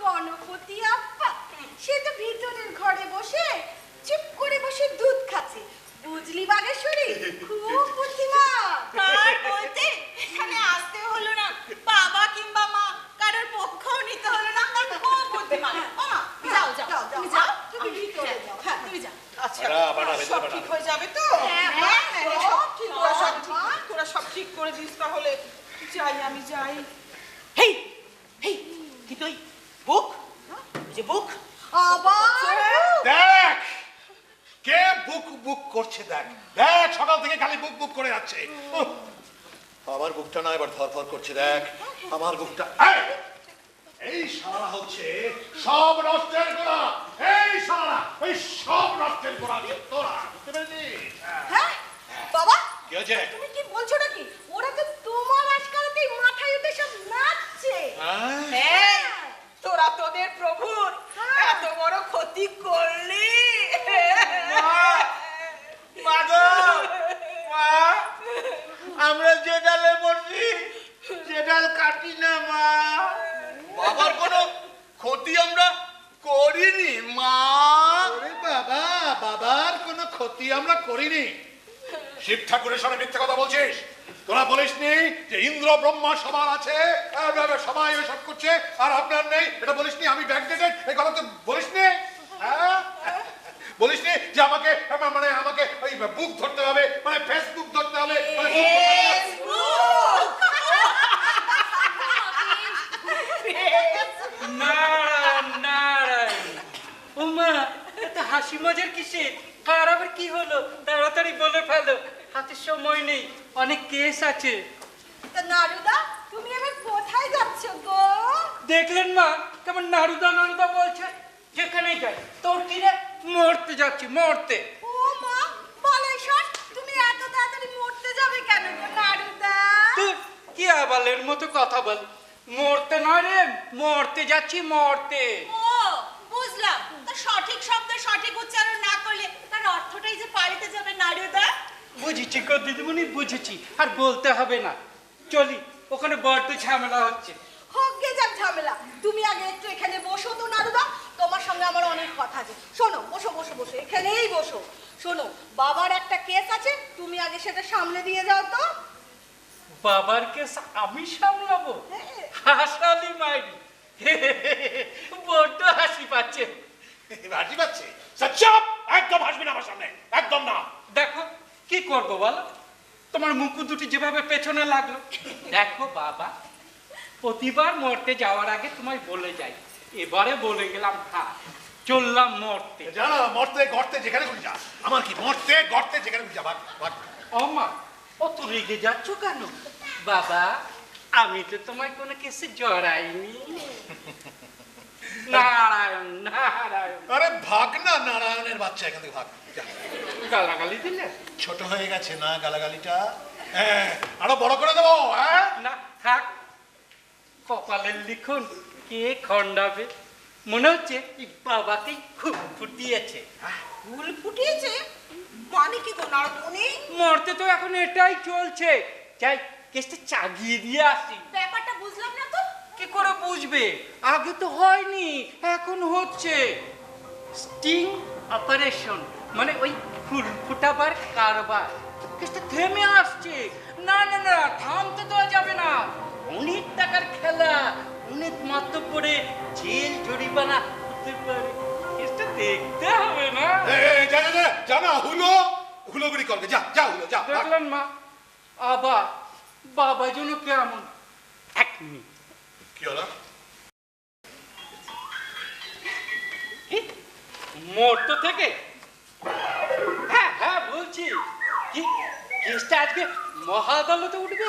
গণপতি আপ্পা সে তো ভিতরের ঘরে বসে চুপ করে বসে দুধ খাচ্ছে। বুঝলি বাগেশ্বরী, খুব বুদ্ধিমান। কার বলতে এখানে আসতে হলো না, বাবা কিংবা মা কারোর পক্ষও নিতে হলো না, খুব বুদ্ধিমান। ও মা, যাও যাও তুমি যাও, তুমি ভিতরে যাও। হ্যাঁ তুমি যাও। আচ্ছা সব ঠিক হয়ে যাবে তো? সব ঠিক তোরা সব ঠিক করে দিস তাহলে। যাই আমি যাই। হেই হেই কি তুই বুক যে বুক আবার দেখ কে বুক বুক করছে, দেখ দেখ সকাল থেকে খালি বুক বুক করে যাচ্ছে। আমার বুকটা না এবার ধরফর করছে, দেখ আমার বুকটা। এই শালা হচ্ছে সব নষ্টের গোড়া, এই শালা এই সব নষ্টের গোড়া তোরা, বুঝতে পেরেছিস? হ্যাঁ বাবা, কি হয়েছে? তুমি কি বলছো নাকি? ওরা তো তোমার আজকালতেই মাথায় উঠে সব নাচছে। এই তোরা তোদের প্রভুর এত বড় ক্ষতি করলি। আমরা যে ডালে বসি সে ডাল কাটি না মা। বাবার কোনো ক্ষতি আমরা করিনি মা। ওরে বাবা, বাবার কোনো ক্ষতি আমরা করিনি। শিব ঠাকুরের সামনে মিথ্যে কথা বলছিস। তোরা বলিসনি যে ইন্দ্র ব্রহ্মা সবার আছে, সবাই সব করছে আর আপনার নেই, এটা বলিসনি? আমি ব্যাকডেটেড এই কথা তো বলিসনি? হ্যাঁ বলিসনি যে আমাকে মানে আমাকে ওই বুক ধরতে হবে, মানে ফেসবুক ধরতে হবে, মানে নারায়ণ নারায়ণ। ওমা এত হাসি মজার কিসে? আর আবার কি হলো? তাড়াতাড়ি বলে ফেলো, হাতে সময় নেই, অনেক কেস আছে। তা নারুদা, তুমি এবার কোথায় যাচ্ছ গো? দেখলেন মা কেমন নারুদা নারুদা বলছে? যেখানেই যাই তোর কি রে? মরতে যাচ্ছি, মরতে। ও মা বালেশ্বর, তুমি এত তাড়াতাড়ি মরতে যাবে কেন গো নারুদা? তুই কি আবালের মতো কথা বল? মরতে নয় রে, মরতে যাচ্ছি, মরতে। ও বুঝলাম, তা সঠিক শব্দের সঠিক উচ্চারণ না করলে তার অর্থটাই যে পাল্টে যাবে নারুদা। বুঝেছি গো দিদিমণি, বুঝেছি, আর বলতে হবে না। চলি, ওখানে বড্ড ঝামেলা হচ্ছে। হোক গে যাক ঝামেলা, তুমি আগে একটু এখানে বসো তো নারুদা, তোমার সঙ্গে আমার অনেক কথা আছে। শোনো, বসো বসো বসো, এখানেই বসো। শোনো, বাবার একটা কেস আছে, তুমি আগে সেটা সামলে দিয়ে যাও তো। বাবার কেস আমি সামলাবো? হাসালি মাইরি, বড্ড হাসি পাচ্ছে। হাসি পাচ্ছে? চুপ, একদম হাসবি না আমার সামনে, একদম না। দেখো কি করবো বলো, তোমার মুখ দুটি যেভাবে পেছনে লাগলো। দেখো বাবা, প্রতিবার মরতে যাওয়ার আগে তোমায় বলে যাই, এবারে বলে গেলাম হ্যাঁ, চললাম মরতে। জানো মরতে গর্তে যেখানে খুঁজে যা, আমার কি মরতে গর্তে যেখানে খুঁজে যা, ভাগ ভাগ। ওমা অত রেগে যাচ্ছ কেন? বাবা আমি তো তোমায় কোনো কেসে জড়াইনি। নারায়ণ নারায়ণ। আরে ভাগ না নারায়ণের বাচ্চা, এখান থেকে ভাগ। যা। গালাগালি দিলে? ছোট হয়ে গেছে না গালাগালিটা? হ্যাঁ আরো বড় করে দেবো। হ্যাঁ না থাক, কপালের লিখন কে খণ্ডাবে? মনে হচ্ছে এই বাবাকেই খুব ফুটিয়েছে। ফুল ফুটিয়েছে মানে কি গো নারদমণি? মরতে তো এখন এটাই চলছে, যাই কেসটা চাগিয়ে দিয়ে আসি। ব্যাপারটা বুঝলাম না তো। কি করে বুঝবে? আগে তো হয়নি, এখন হচ্ছে। স্টিং অপারেশন, মানে ওই ফুল ফুটাবার কারবার। কেসটা থেমে আসছে। না না না, থামতে দেওয়া যাবে না। অনেক টাকার খেলা, অনেক মাত্র পড়ে জেল জরিমানা হতে পারে। কেসটা দেখতে হবে না? যা যা যা, জানা হুলো হুলোগুড়ি করবে, যা যা হুলো যা। ভাগ। দেখলেন মা, আবার বাবা যেন কেমন। এক মিনিট, কি হলো? মরতো থেকে? হ্যাঁ হ্যাঁ বলছি, কি কেসটা আজকে মহা আদালতে উঠবে?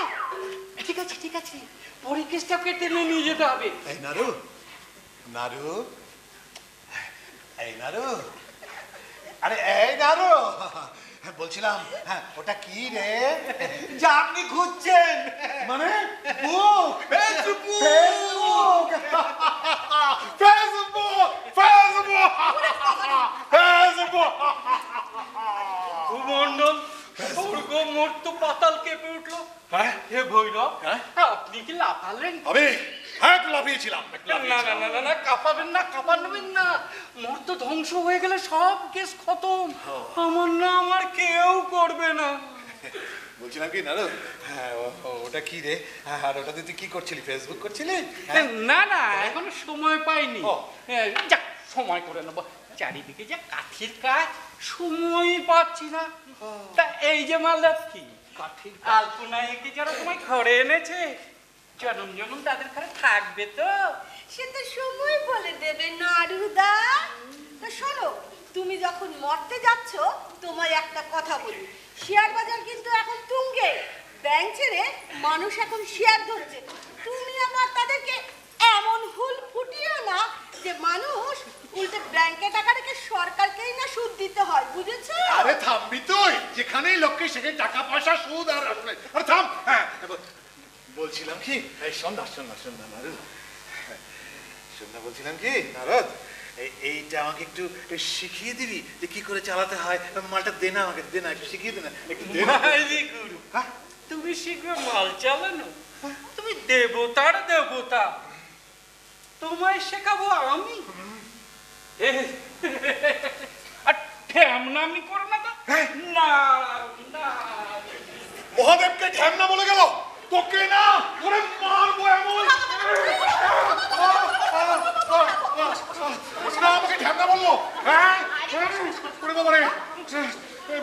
ঠিক আছে ঠিক আছে, পরে কেসটাকে টেনে নিয়ে যেতে হবে। এই নারু, নারু, এই নারু, আরে এই নারু, বলছিলাম হ্যাঁ ওটা কি রে যা আপনি খুঁজছেন মানে? Book, Facebook Facebook, Facebook, Facebook, Facebook. ভূমণ্ডল স্বর্গ মর্ত পাতাল কেঁপে উঠলো। হ্যাঁ হে ভৈরব, হ্যাঁ? আপনি কি লাফালেন? আমি হ্যাঁ একটু লাফিয়েছিলাম, একটু না না না না না কাঁপাবেন না, কাঁপাবেন না। মর্ত ধ্বংস হয়ে গেলে সব কেস খতম। আমার না আমার কেউ করবে না। বলছিলাম কি নারদ, হ্যাঁ ওটা কি রে, আর ওটাতে তুই কি করছিলি, ফেসবুক করছিলি? না না এখনো সময় পাইনি। ও। যাক সময় করে নেবো, চারিদিকে যে কাঠির কাজ, সময় পাচ্ছি না। তা এই যে মালদাক্ষী কাঠির আলপনা এঁকে যারা তোমায় ঘরে এনেছে, জনম জনম তাদের ঘরে থাকবে তো? সে তো সময় বলে দেবে নারুদা। তো শোনো, তুমি যখন মরতে যাচ্ছ তোমায় একটা কথা বলি, শেয়ার বাজার কিন্তু এখন তুঙ্গে। ব্যাংক ছেড়ে মানুষ এখন শেয়ার ধরছে। তুমি আবার তাদেরকে এমন হুল ফুটিও না যে মানুষ উল্টে ব্যাংকে টাকা রেখে সরকারকেই না সুদ দিতে হয়, বুঝেছো? আরে থামবি তুই, যেখানেই লোককে সেখানে টাকা পয়সা সুদ আর আসলে। আরে থাম, হ্যাঁ বলছিলাম কি, এই সন্ধ্যা নারদ, সন্ধ্যা বলছিলাম কি নারদ, এইটা আমাকে একটু শিখিয়ে দিবি যে কি করে চালাতে হয়। মালটা দে না আমাকে, দে না, একটু শিখিয়ে দে না, একটু দে না। মাইরি গুরু, তুমি শিখবে মাল চালানো? তুমি দেবতার দেবতা, তোমায় শেখাবো আমি? আর ঠ্যামনামি করো না তো। না না মহাদেবকে ঢ্যামনা বলে গেল, তোকে না ওরে মারবো এমন। না আমাকে ঢ্যামনা বললো, হ্যাঁ করে দেবো রে।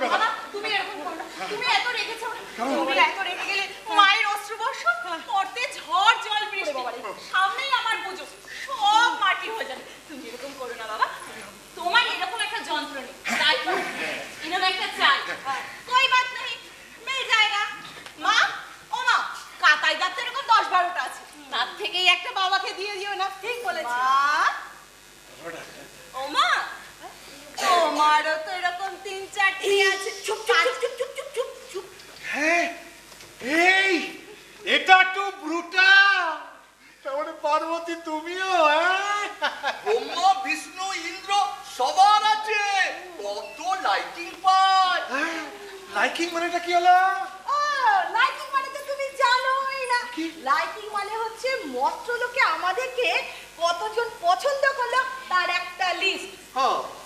বাবা, তুমি এরকম করো না। তুমি এত রেখেছো, তুমি এত রেখে গেলে মায়ের অশ্রু বর্ষণ, পড়তে ঝড় জল বৃষ্টি, সামনেই আমার পুজো, সব মাটি হয়ে যাবে। তুমি এরকম করো না বাবা। তোমার এরকম একটা যন্ত্র নেই, তাই তো এরকম একটা চাই। কোই বাত নেই, মিল যায়গা। মা, ও মা, কাতাই দাঁত তো এরকম 10-12টা আছে, তার থেকেই একটা বাবাকে দিয়ে দিও না। ঠিক বলেছি ও মা, তোমারও তো এরকম 3-4টি আছে। চুপ চুপ চুপ চুপ চুপ চুপ চুপ। হ্যাঁ এই এটা একটু ব্রুটা, তাহলে পার্বতী তুমিও? হ্যাঁ ব্রহ্মা বিষ্ণু ইন্দ্র সবার আছে, কত লাইটিং পায়। লাইকিং মানেটা কি হলো? ও, লাইকিং মানে তো তুমি জানোই না। লাইকিং মানে হচ্ছে মস্ত্রলোকে আমাদেরকে কতজন পছন্দ করলো তার একটা লিস্ট।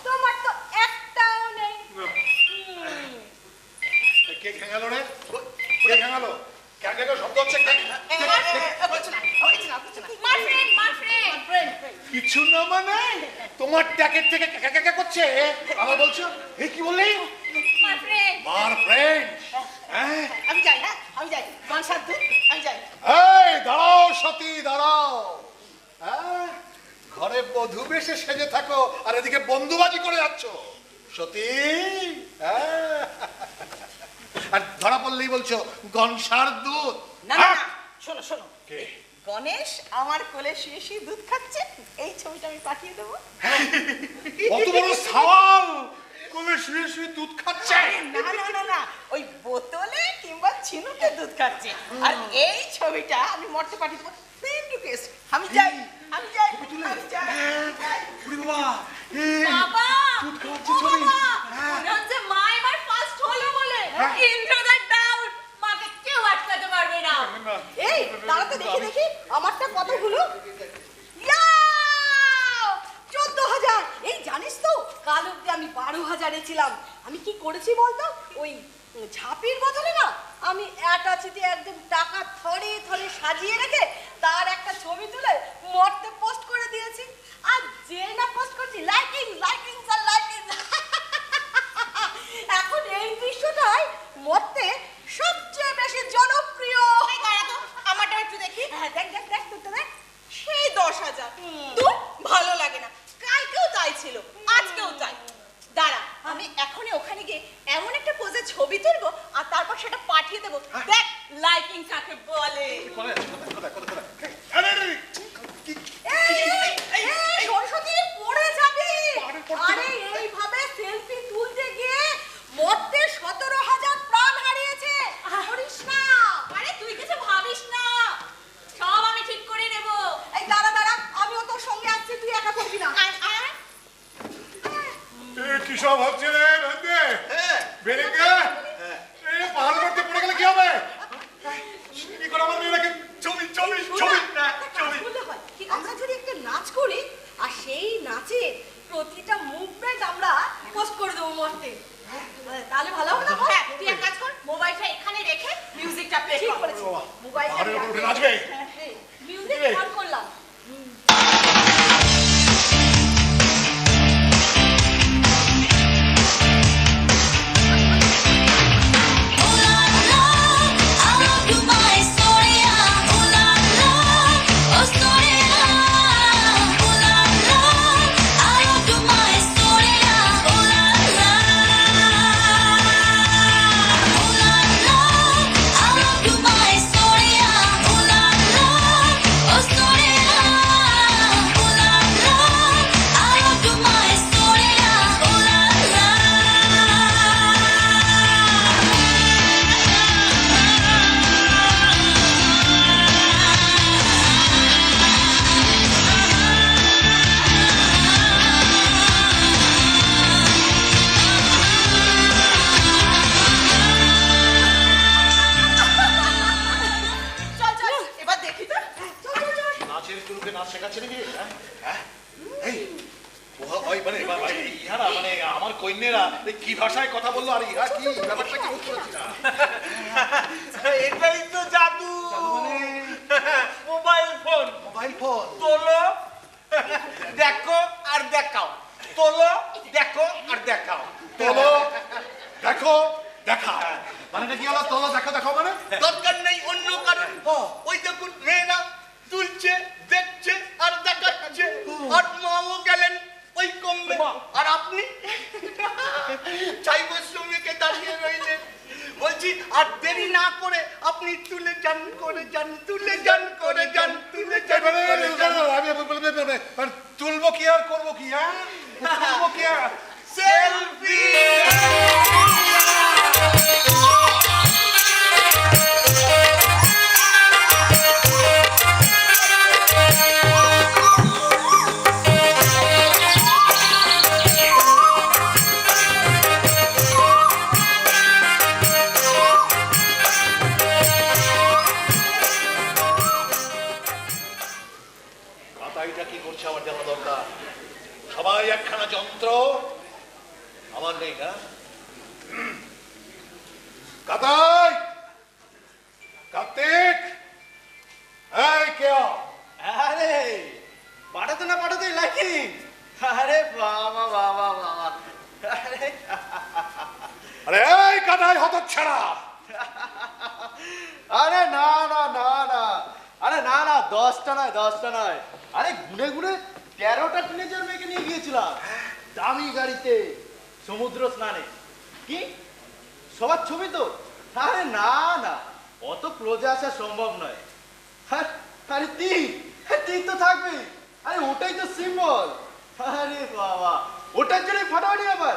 তোমার তো একটাও নেই। কে খেঙালো রে? কে খেঙালো? ক্যাঙ্গালো শব্দ হচ্ছে কে? কিছু না মানে তোমার ট্যাকের থেকে ক্যাকা করছে, আমার বলছো এই কি বললি? মার ফ্রেন্ড। হ্যাঁ আমি যাই, হ্যাঁ আমি যাই, বাঁশার দুধ আমি যাই। এই দাঁড়াও সতী দাঁড়াও। হ্যাঁ ঘরে বধূ বেশে সেজে থাকো আর এদিকে বন্ধুবাজি করে যাচ্ছ সতী। হ্যাঁ আর ধরা পড়লেই বলছো গনসার দুধ। না না না, শোনো শোনো, গণেশ আমার কোলে শুয়ে শুয়ে দুধ খাচ্ছে, এই ছবিটা আমি পাঠিয়ে দেবো। কত বড় সাওয়াল, কোলে শুয়ে শুয়ে দুধ খাচ্ছে। না না না না, ওই বোতলে কিংবা ছিনুকে দুধ খাচ্ছে। আর এই ছবিটা আমি মর্তে পাঠিয়ে দেবো, সেম টু কেস। আমি যাই, আমি যাই, আমি যাই। ওরে বাবা, এই বাবা, দুধ খাওয়াচ্ছে ও ছবি। বাবা, হ্যাঁ। মনে হচ্ছে মা এবার ফার্স্ট হলো বলে। ইন্দ্র দ্য ডাউট, মাকে কেউ আটকাতে পারবে না। এই দাঁড়া তো দেখি দেখি আমারটা কতগুলো। 14,000। এই জানিস তো কাল অব্দি আমি 12,000-এ ছিলাম। আমি কি করেছি বলতো, ওই ঝাঁপির বদলে না আমি অ্যাটাচিতে একদম টাকা থরে থরে সাজিয়ে রেখে তার একটা ছবি তুলে মর্তে পোস্ট করে দিয়েছি। আর যে না পোস্ট করছি লাইকিং লাইকিং আর লাইকিং। এখন এই দৃশ্যটাই মর্তে সবচেয়ে বেশি জনপ্রিয়। এই দাঁড়া তো, আমারটা একটু দেখি। হ্যাঁ দেখ দেখ দেখ তুই তো দেখ। সেই 10,000 দূর, ভালো লাগে না। কালকেও তাই ছিল, আজকেও তাই। দাঁড়া, আমি এখনই ওখানে গিয়ে এমন একটা পোজে ছবি তুলবো আর তারপর সেটা পাঠিয়ে দেবো। দেখ লাইকিং কাকে বলে। এই সরস্বতী পড়ে যাবে। আরে এইভাবে সেলফি তুলতে গিয়ে মর্তে 17,000 প্রাণ হারিয়েছে। করিস না। আরে তুই কিছু ভাবিস না, সব আমি ঠিক করে নেব। এই দাঁড়া দাঁড়া, আমিও তোর সঙ্গে আসছি, তুই একা করবি না। কি সব হচ্ছে রে নন্দে? হ্যাঁ বেরেঙ্গা এই পাহাড় করতে পড়ে গেলে কি হবে? কি করে আমার মেয়েটাকে ছবি ছবি ছবি না ছবি। বললে হয়, আমরা যদি একটা করতে। তাহলে ভালো হবে না? হ্যাঁ, তুই এক কাজ কর, মোবাইলটা এখানে রেখে মিউজিকটা প্লে ঠিক কর। বলেছিস। মোবাইলটা পাহাড়ের উপর উঠে নাচবে? মিউজিক অন করলাম। চল চল, এবার দেখি তো। নাচের গুরুকে নাচ শেখাচ্ছে নাকি? হ্যাঁ? হ্যাঁ? এই, ওই মানে ইহারা মানে আমার কন্যেরা এই কি ভাষায় কথা বললো আর ইহা কি ব্যাপারটা কি বুঝতে পারছি না। এটাই তো জাদু। Mobile phone. মোবাইল ফোন তোলো, দেখো আর দেখাও। তোলো, দেখো আর দেখাও। তোলো দেখো দেখা মানে কি হলো? তোলো দেখো দেখো মানে দরকার নেই অন্য কারণ। ওই দেখুন মেয়েরা তুলছে, দেখছে আর দেখাচ্ছে, আর মাও গেলেন ওই কমবে, আর আপনি চাইবো শ্রমিকে দাঁড়িয়ে রইলেন। বলছি আর দেরি না করে আপনি তুলে যান করে যান, তুলে যান করে যান, তুলে যান করে যান। আমি তুলবো কি আর করবো কি? হ্যাঁ তুলবো কি আর? সেলফি। কাতাইটা কি করছে আমার জানা দরকার। সবাই একখানা যন্ত্র, আমার নেই না। কাতাই, কার্তিক, এই কে? আরে পাঠাতে না পাঠাতে লাইকিং। আরে বাবা বাবা বাবা। আরে আরে এই কাতাই হতচ্ছাড়া। আরে না না না না, আরে না না, 10টা নয় 10টা নয়, আরে গুনে গুনে 13টা টিনেজার মেয়েকে নিয়ে গিয়েছিলাম দামি গাড়িতে সমুদ্র স্নানে। কি সবার ছবি তো? আরে না না, অত ক্লোজে আসা সম্ভব নয়। আরে তুই তো থাকবি, আরে ওটাই তো সিম্বল। আরে বাবা, ওটার জন্যই ফাটাফাটি আবার।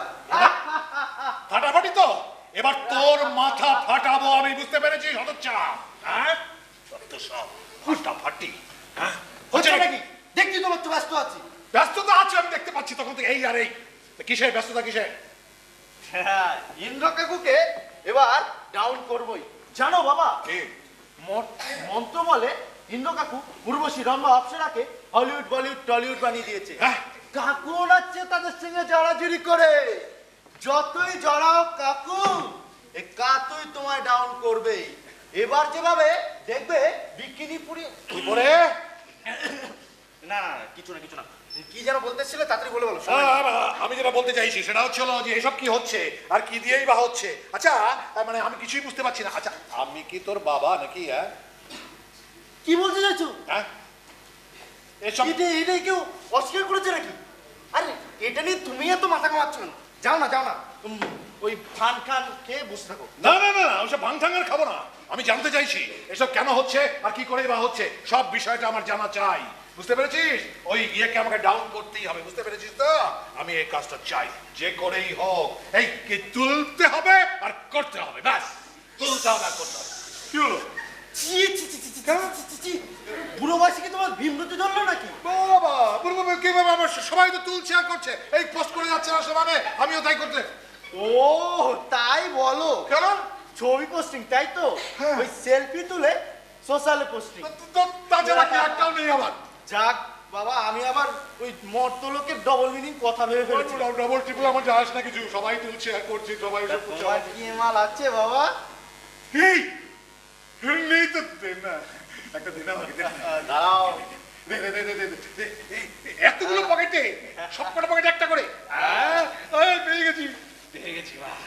ফাটাফাটি তো এবার তোর মাথা ফাটাবো আমি, বুঝতে পেরেছি হতচ্ছাড়া? হ্যাঁ সত্য সব ফাটাফাটি। হ্যাঁ হচ্ছে নাকি? দেখছি তোমার তো ব্যস্ত আছি। ব্যস্ততা আছে আমি দেখতে পাচ্ছি তখন থেকে। এই আর এই কিসের ব্যস্ততা কিসের? হ্যাঁ, ইন্দ্র কাকুকে এবার ডাউন করবই। জানো বাবা, কি? মন্ত্র বলে ইন্দ্র কাকু উর্বশী রম্ভা অপ্সরাকে হলিউড বলিউড টলিউড বানিয়ে দিয়েছে। হ্যাঁ? কাকু নাচছে তাদের সঙ্গে জড়াজড়ি করে। যতই জড়াও কাকু, এ কাতুই তোমায় ডাউন করবে। এবার যেভাবে দেখবে বিকিনি পুরি কি করে? না না না, কিছু না কিছু না। কি যেন বলতেছিলে তাড়াতাড়ি বলে বলো। আমি যেটা বলতে চাইছি সেটা হচ্ছে হলো যে এসব কি হচ্ছে আর কি দিয়েই বা হচ্ছে। আচ্ছা মানে আমি কিছুই বুঝতে পারছি না। আচ্ছা আমি কি তোর বাবা নাকি? হ্যাঁ কি বলতে চাইছো? হ্যাঁ এসব এটাই কেউ অস্বীকার করেছে নাকি? আরে এটা নিয়ে তুমি এত মাথা কামাচ্ছ না। যাও না যাও না, ওই ফান খান খেয়ে বসে থাকো। না না না ওসব ভাঙঠাঙ্গার খাবো না। আমি জানতে চাইছি এসব কেন হচ্ছে আর কি করে বা হচ্ছে, সব বিষয়টা আমার জানা চাই। বুঝতে পেরেছিস? ওই ইয়েকে আমাকে ডাউন করতেই হবে, বুঝতে পেরেছিস তো? আমি এই কাজটা চাই, যে করেই হোক। এই কি তুলতে হবে আর করতে হবে, ব্যাস। তুলতে হবে আর করতে হবে। কি হলো? বুড়ো বয়সে কি তোমার ভীমরতি ধরলো নাকি? বাবা কিভাবে আমার সবাই তো তুলছে আর করছে, এই পোস্ট করে যাচ্ছে না সমানে, আমিও তাই করতে। ও তাই বলো? কেন? ছবি পোস্টিং তাই তো? ওই সেলফি তুলে সোশ্যালে পোস্টিং। তাছাড়া কি একটাও নেই আমার। যাক বাবা আমি আবার ওই মর্তলোকের ডবল মিনিং কথা ভেবে ফেলেছি। ডবল ট্রিপল আমার যাস না কিছু, সবাই তুলছে আর করছে, সবাই সব করছে। তোমার কি মাল আছে বাবা? এই নেই তো, দে না একটা, দে না আমাকে, দে না। দাঁড়াও। দে, দে, দে, দে, দে, দে, দে। এই, এতগুলো পকেটে, সব কটা পকেটে একটা করে। এই, পেয়ে গেছি, পেয়ে গেছি, বাহ।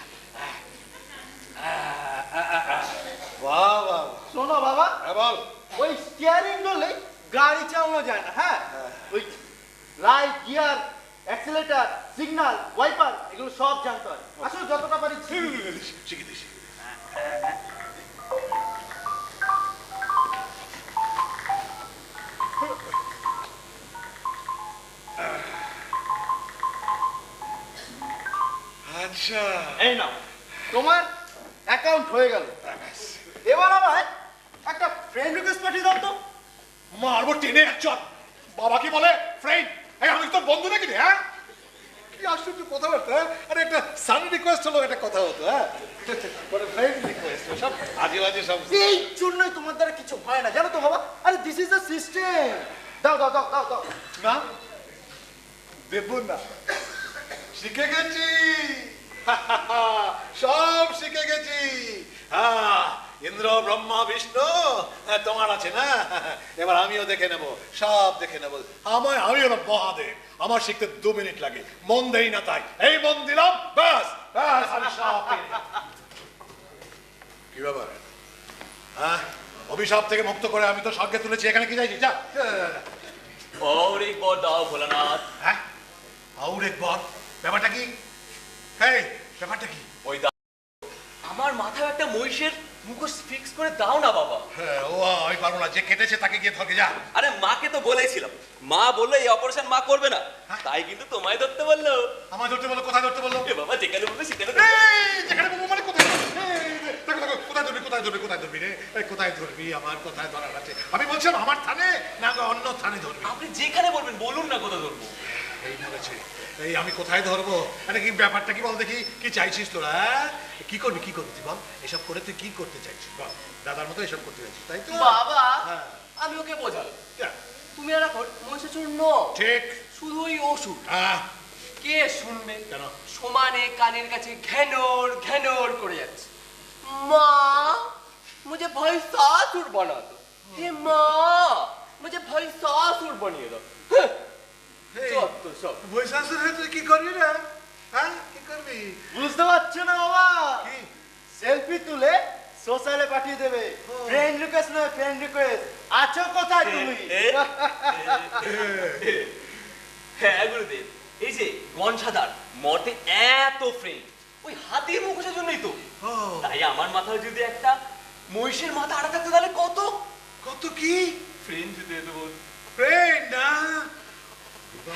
বাহ, বাহ। শোনো বাবা, হ্যাঁ, বল। ওই স্টিয়ারিং ধরলে গাড়ি চালানো যায় না। হ্যাঁ, ওই light, gear, accelerator, signal, wiper এগুলো সব জানতে হয়। আসলে যতটা পারি শিখে দিস। আচ্ছা, এই নাও তোমার অ্যাকাউন্ট হয়ে গেল। এবার আমায় একটা ফ্রেন্ড রিকোয়েস্ট পাঠিয়ে দাও তো। মারবো টেনে এক চট। বাবা কি বলে ফ্রেন্ড? এই আমি তোর বন্ধু নাকি রে? হ্যাঁ, কি আশ্চর্য কথাবার্তা। আরে একটা সান রিকোয়েস্ট হলো, একটা কথা হতো। হ্যাঁ, পরে ফ্রেন্ড রিকোয়েস্ট, সব আজে বাজে সব। এই জন্যই তোমার দ্বারা কিছু হয় না, জানো তো বাবা। আরে দিস ইজ দ্য সিস্টেম। দাও দাও দাও দাও দাও। না দেব না, শিখে গেছি। সব শিখে গেছি। হ্যাঁ, ইন্দ্র ব্রহ্মা বিষ্ণু তোমার আছে না, এবার আমিও দেখে নেব, সব দেখে নেব। আমি হলো মহাদেব, আমার শিখতে 2 মিনিট লাগে, মন দেই না তাই। এই মন দিলাম, ব্যাস ব্যাস, আমি সব পেরে গেলাম। কি ব্যাপার? হ্যাঁ, অভিশাপ থেকে মুক্ত করে আমি তো স্বর্গে তুলেছি, এখানে কি চাইছি? যা। और एक बार दाओ भोलानाथ। হ্যাঁ, আউর একবার, ব্যাপারটা কি? এই ব্যাপারটা কি? ওই দাও, আমার মাথায় একটা মহিষের মুখোশ ফিক্স করে দাও না বাবা। হ্যাঁ, ও আমি পারবো না, যে কেটেছে তাকে গিয়ে ধরকে যা। আরে মাকে তো বলেছিলাম, মা বললো এই অপারেশন মা করবে না, তাই কিন্তু তোমায় ধরতে বললো। আমার ধরতে বললো, কোথায় ধরতে বললো? এ বাবা যেখানে বলবে সেখানে এই, যেখানে বলবো মানে কোথায়? এই, দেখো দেখো, কোথায় ধরবি, কোথায় ধরবি, কোথায় ধরবি রে? এই, কোথায় ধরবি? আমার কোথায় ধরার আছে? আমি বলছিলাম আমার থানে না অন্য থানে ধরবি? আপনি যেখানে বলবেন বলুন না কোথায় ধরবো। এই বলেছে। এই আমি কোথায় ধরবো? আরে কি ব্যাপারটা কি বল দেখি, কি চাইছিস তোরা? হ্যাঁ? কি করবি, কি করবি তুই বল? এসব করে তুই কি করতে চাইছিস বল? দাদার মতো এসব করতে চাইছিস, তাই তো? বাবা হ্যাঁ। আমি ওকে বোঝালো, যা, তুমি আর এখন মহিষাসুর ন, ঠিক। শুধু ওই ওষুধ। হ্যাঁ, কে শুনবে? কেন? সমানে কানের কাছে ঘ্যানোর ঘ্যানোর করে যাচ্ছে। মা মুঝে ভাই সাসুর বানা দো, হে মা মুঝে ভাই সাসুর বানিয়ে দাও। এই, যত সব। বৈশাখের হয়ে তুই কি করবি রে? হ্যাঁ, কি করবি? বুঝতে পারছো না বাবা? কি? সেলফি তুলে সোশ্যালে পাঠিয়ে দেবে। ফ্রেন্ড রিকোয়েস্ট নয়, ফ্রেন্ড রিকোয়েস্ট। আছো কোথায় তুমি? হ্যাঁ গুরুদেব, এই যে গনসাদার মর্তে এত ফ্রেন্ড, ওই হাতির মুখোশের জন্যই তো। ও, তাই আমার মাথায় যদি একটা মহিষের মাথা আড়া থাকতো তাহলে কত কত কি ফ্রেন্ড দিতে দেবো। ফ্রেন্ড না?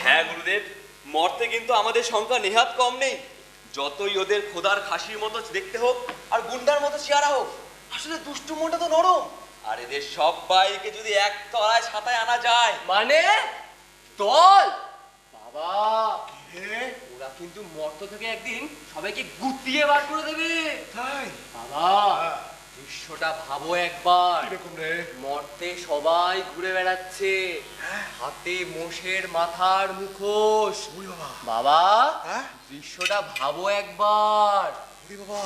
হ্যাঁ গুরুদেব, মর্তে কিন্তু আমাদের সংখ্যা নেহাত কম নেই। যতই ওদের খোদার খাসির মতো দেখতে হোক আর গুন্ডার মতো চেহারা হোক, আসলে দুষ্টু মনটা তো নরম। আর এদের সবাইকে যদি এক তলায় ছাতায় আনা যায়, মানে দল বাবা, হে, ওরা কিন্তু মর্ত থেকে একদিন সবাইকে গুতিয়ে বার করে দেবে। তাই? বাবা দৃশ্যটা ভাবো একবার। কিরকম রে? মর্তে সবাই ঘুরে বেড়াচ্ছে, হাতে মোষের মাথার মুখোশ। ওরে বাবা, বাবা হ্যাঁ? দৃশ্যটা ভাবো একবার। ওরে বাবা,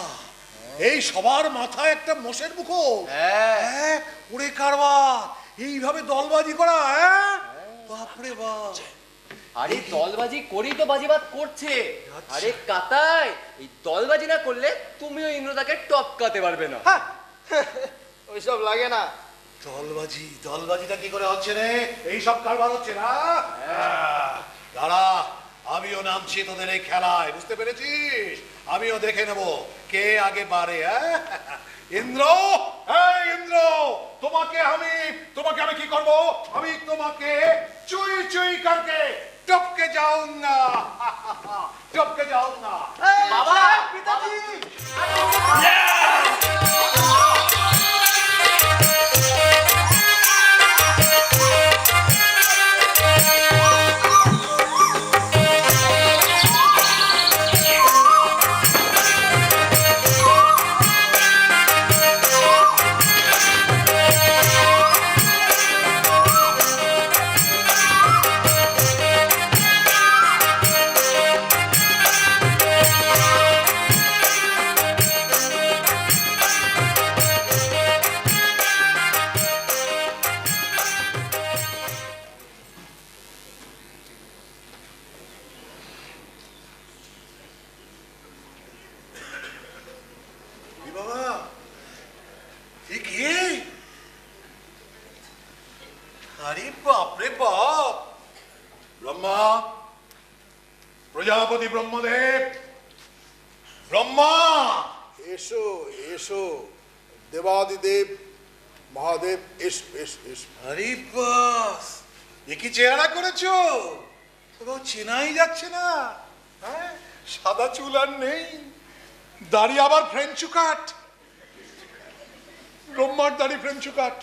এই সবার মাথায় একটা মোষের মুখোশ। হ্যাঁ হ্যাঁ, ওরে কারবার, এইভাবে দলবাজি করা? হ্যাঁ, বাপরে বাপ। আরে দলবাজি করেই তো বাজিবাদ করছে। আচ্ছা। আরে কাতাই, এই দলবাজি না করলে তুমিও ইন্দ্রদাকে টপকাতে পারবে না। হ্যাঁ, ওইসব লাগে না। দলবাজি, দলবাজিটা কি করে হচ্ছে রে? এই সব কারবার হচ্ছে না? দাঁড়া, আমিও নামছি তোদের এই খেলায়, বুঝতে পেরেছিস? আমিও দেখে নেব কে আগে বাড়ে। হ্যাঁ, ইন্দ্র, এই ইন্দ্র, তোমাকে আমি কি করব? আমি তোমাকে চুই চুই করকে টপকে যাऊंगा, টপকে যাऊंगा। বাবা পিতাজি, রে বাপ! ব্রহ্মা, প্রজাপতি ব্রহ্মদেব, ব্রহ্মা! এসো এসো দেবাদিদেব মহাদেব, এসো এসো এসো। আরে বাস, এ কি চেহারা করেছো? তো চেনাই যাচ্ছে না। হ্যাঁ, সাদা চুল আর নেই, দাড়ি আবার ফ্রেঞ্চু কাট। ব্রহ্মার দাড়ি ফ্রেঞ্চু কাট।